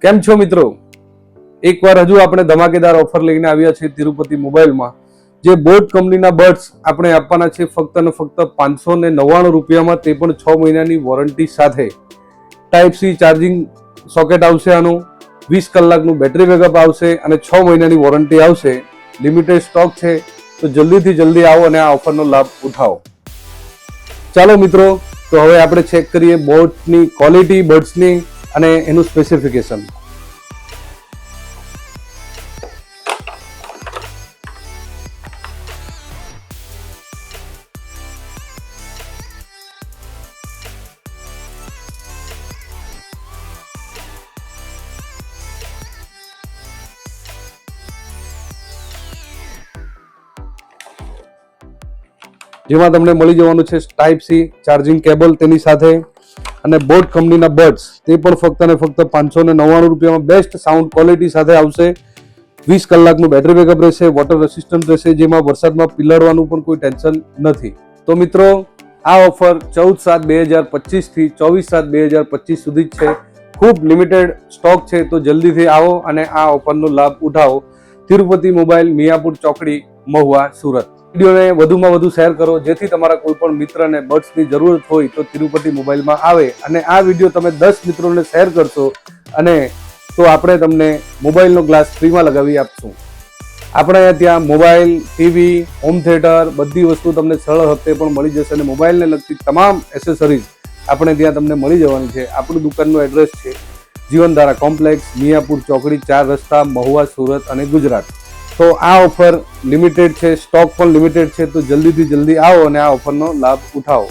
કેમ છો મિત્રો? એકવાર હજુ આપણે ધમાકેદાર ઓફર લઈને આવ્યા છીએ તિરુપતિ મોબાઈલમાં. જે બોટ કંપનીના બડ્સ આપણે આપવાના છે ફક્ત ને ફક્ત 599 રૂપિયામાં, તે પણ 6 મહિનાની વોરંટી સાથે. ટાઈપ સી ચાર્જિંગ સોકેટ આવશે, આનું 20 કલાકનું બેટરી બેકઅપ આવશે અને 6 મહિનાની વોરંટી આવશે. લિમિટેડ સ્ટોક છે, તો જલ્દીથી જલ્દી આવો અને આ ઓફરનો લાભ ઉઠાવો. ચાલો મિત્રો, તો હવે આપણે ચેક કરીએ બોટની ક્વોલિટી, બડ્સની અને એનું સ્પેસિફિકેશન. જેમાં તમને મળી જવાનું છે ટાઈપ સી ચાર્જિંગ કેબલ તેની સાથે, અને બોટ કંપનીના બડ્સ, તે પણ ફક્ત ને ફક્ત 599 રૂપિયામાં બેસ્ટ સાઉન્ડ ક્વોલિટી સાથે આવશે. 20 કલાકનું બેટરી બેકઅપ રહેશે, વોટર રેસિસ્ટન્ટ રહેશે, જેમાં વરસાદમાં પીલાડવાનું પણ કોઈ ટેન્શન નથી. તો મિત્રો, આ ઓફર 14/7/2025 થી 24/7/2025 સુધી જ છે. ખૂબ લિમિટેડ સ્ટોક છે, તો જલ્દીથી આવો અને આ ઓફરનો લાભ ઉઠાવો. તિરુપતિ મોબાઈલ, મિયાપુર ચોકડી, મહુવા, સુરત. વિડીયોને વધુમાં વધુ શેર કરો, જેથી તમારા કોઈ પણ મિત્રને બડ્સની જરૂરત હોય તો તિરુપતિ મોબાઈલમાં આવે. અને આ વિડીયો તમે 10 મિત્રોને શેર કરશો અને તો આપણે તમને મોબાઈલનો ગ્લાસ ફ્રીમાં લગાવી આપશું. આપણે ત્યાં મોબાઈલ, ટીવી, હોમ થિયેટર બધી વસ્તુ તમને સરળ હપ્તે પણ મળી જશે અને મોબાઈલને લગતી તમામ એસેસરીઝ આપણે ત્યાં તમને મળી જવાની છે. આપણું દુકાનનું એડ્રેસ છે જીવનધારા કોમ્પ્લેક્સ, મિયાપુર ચોકડી, 4 રસ્તા, મહુવા, સુરત અને ગુજરાત. તો આ ઓફર લિમિટેડ છે, સ્ટોક પણ લિમિટેડ છે, તો જલ્દીથી જલ્દી આવો અને આ ઓફરનો લાભ ઉઠાવો.